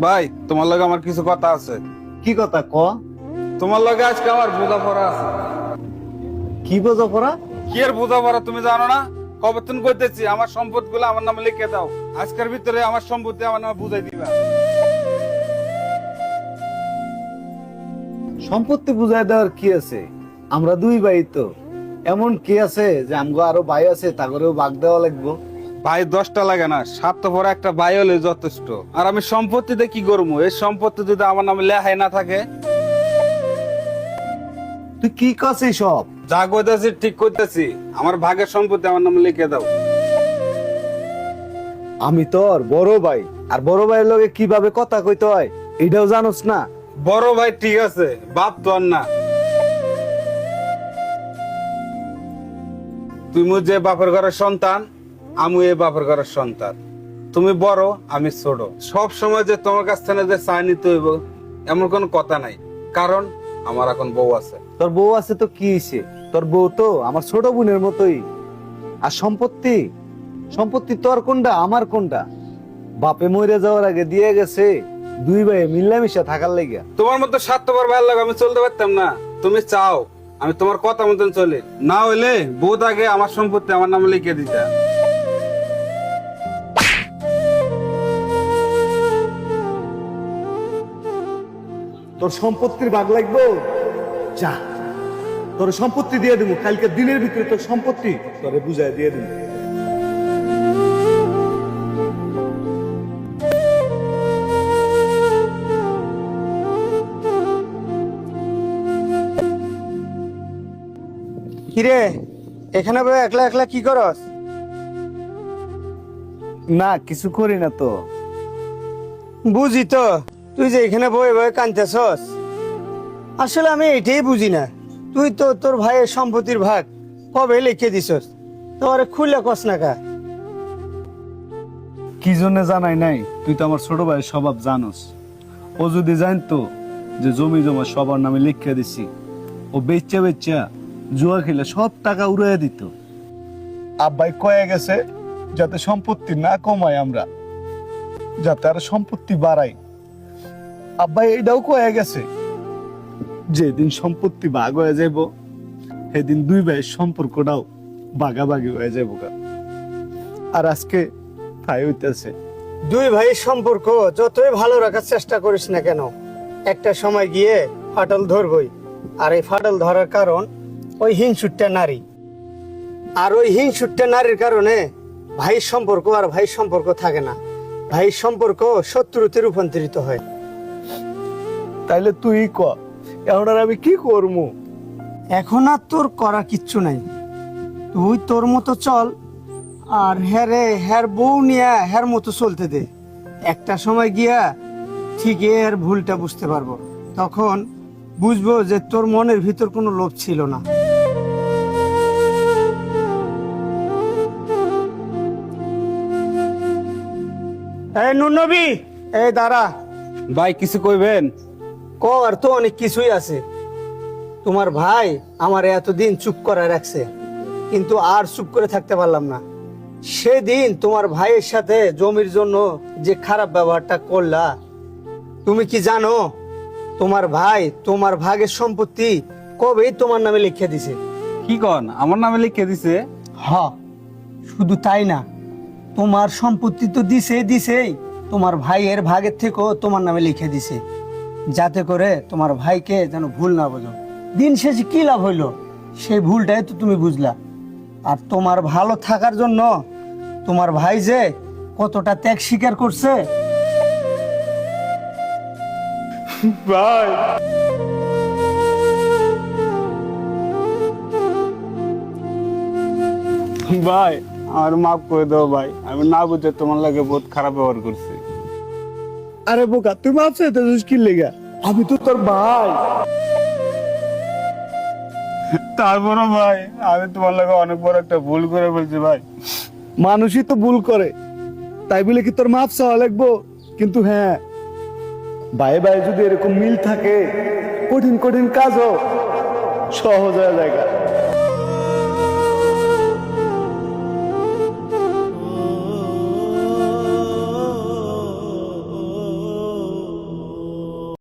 ভাই তোমার লগে আমার কিছু কথা আছে। কি কথা ক? তোমার লগে আজকে আমার বোঝাপড়া আছে। কি বোঝাপড়া? কি এর বোঝাপড়া তুমি জানো না? কবে তুমি কইতেছি আমার সম্পত্তি গুলো আমার নামে লিখে দাও, আজকের ভিতরে আমার সম্পত্তি আমার নামে বুঝাই দিবা। সম্পত্তি বুঝাই দেওয়ার কি আছে? আমরা দুই ভাই তো, এমন কি আছে যে আমগো আরো ভাই আছে তাগরেও ভাগ দেওয়া লাগবো? ভাই 10টা লাগে না, স্বার্থপর একটা ভাই হলে যথেষ্ট। আর আমি সম্পত্তিতে কি করবো? এই সম্পত্তি যদি আমার নামে লেখাই না থাকে। তুই কি করছিস সব? যা কইতেছি ঠিক কইতেছি, আমার ভাগের সম্পত্তি আমার নামে লিখে দাও। আমি তোর বড় ভাই, আর বড় ভাইয়ের লগে কিভাবে কথা কইতে হয় এটাও জানোস না? বড় ভাই ঠিক আছে, বাপ তো আর না। তুমি যে বাপের ঘরের সন্তান, আমি এই বাপের ঘরের সন্তান। তুমি বড়, আমি ছোট। সব সময় যে তোমার কাছ থেকে যে চাই নিতে হইব এমন কোনো কথা নাই, কারণ আমার এখন বউ আছে। তোর বউ আছে তো কি হইছে? তোর বউ তো আমার ছোট বোনের মতোই। আর সম্পত্তি, সম্পত্তি তোর কোনটা আমার কোনটা? বাপে মরে যাওয়ার আগে দিয়ে গেছে দুই ভাই মিলামিশা থাকার লাগিয়া। তোমার মতো স্বার্থপর ভাইয়ের লাগে আমি চলতে পারতাম না। তুমি চাও আমি তোমার কথা মতন চলি, না হইলে বহুত আগে আমার সম্পত্তি আমার নামে লিখে দিতা। তোর সম্পত্তির ভাগ লাগবো? যা, তোর সম্পত্তি দিয়ে দেবো কালকে দিনের ভিতরে। তোর সম্পত্তি তোরে বুঝাই দিয়ে দেবো। কিরে, এখানে বই একলা একলা কি করস? না কিছু করি না তো। বুঝি তো তুই যে এখানে বই বই কানতেছস। আসলে আমি এটাই বুঝি না, তুই তো তোর ভাইয়ের সম্পত্তির ভাগ কবে লিখে দিছস, তোরে খুলে কস না কা? কি জন্য জানাই নাই? তুই তো আমার ছোট ভাইয়ের স্বভাব জানোস। ও যদি জানতো যে জমি জমা সবার নামে লিখে দিছি, ও বেচা বেচা জুয়া খেলে সব টাকা উড়াইয়া দিত। আব্বাই কয়ে গেছে যাতে সম্পত্তি না কমাই আমরা, যাতে আর সম্পত্তি বাড়াই। আব্বাই এটাও কয়ে গেছে যেদিন সম্পত্তি ভাগ হয়ে যাইব সেদিন দুই ভাইয়ের সম্পর্কটাও ভাগাভাগি হয়ে যাইব। আর আজকে তাই হইতেছে। দুই ভাইয়ের সম্পর্ক যতই ভালো রাখার চেষ্টা করিস না কেন, একটা সময় গিয়ে ফাটল ধরবই। আর এই ফাটল ধরার কারণ ওই হিংসুটটা নারী। আর ওই হিংসুটটা নারীর কারণে ভাইয়ের সম্পর্ক আর ভাইয়ের সম্পর্ক থাকে না, ভাইয়ের সম্পর্ক শত্রুতে রূপান্তরিত হয়। তাইলে তুই ক, এখন আর আমি কি করবো? এখন আর তোর করার কিচ্ছু নাই, তুই তোর মতো চল। আর হ্যার বউ নিয়ে হ্যার মতো চলতে দে। একটা সময় গিয়া ঠিক এর ভুলটা বুঝতে পারবো, তখন বুঝবো যে তোর মনের ভিতর কোনো লোভ ছিল না। এই নুনবী, এই দাঁড়া। ভাই কিছু কইবেন? কর তো অনেক কিছুই আছে। তোমার ভাই আমার এতদিন চুপ করে রাখছে, কিন্তু আর চুপ করে থাকতে পারলাম না। সেদিন তোমার ভাইয়ের সাথে জমির জন্য যে খারাপ ব্যবহারটা করলা, তুমি কি জানো তোমার ভাই তোমার ভাগের সম্পত্তি কবেই তোমার নামে লিখে দিছে? কি কন, আমার নামে লিখে দিছে? হ্যাঁ, শুধু তাই না, তোমার সম্পত্তি তো দিছেই, তোমার ভাইয়ের ভাগের থেকেও তোমার নামে লিখে দিছে, যাতে করে তোমার ভাইকে যেন ভুল না বোঝো। দিন শেষে কি লাভ হইলো? সেই ভুলটাই তো তুমি বুঝলা। আর তোমার ভালো থাকার জন্য তোমার ভাই যে কতটা ত্যাগ স্বীকার করছে। ভাই ভাই আমার মাফ করে দাও ভাই, আমি না বুঝে তোমার লাগে বহুত খারাপ ব্যবহার করছি। আরে বোকা, তুই মাপ চাইতেছিস কি লেগা? আমি তো তোর ভাই। তারপরও ভাই আমি তোমার লাগে অনেক বড় একটা ভুল করে ফেলছি ভাই। মানুষই তো ভুল করে, তাই বলে কি তোর মাপ চাওয়া লাগবো? কিন্তু হ্যাঁ, ভাই ভাই যদি এরকম মিল থাকে, কঠিন কঠিন কাজও সহজ হয়ে যায়।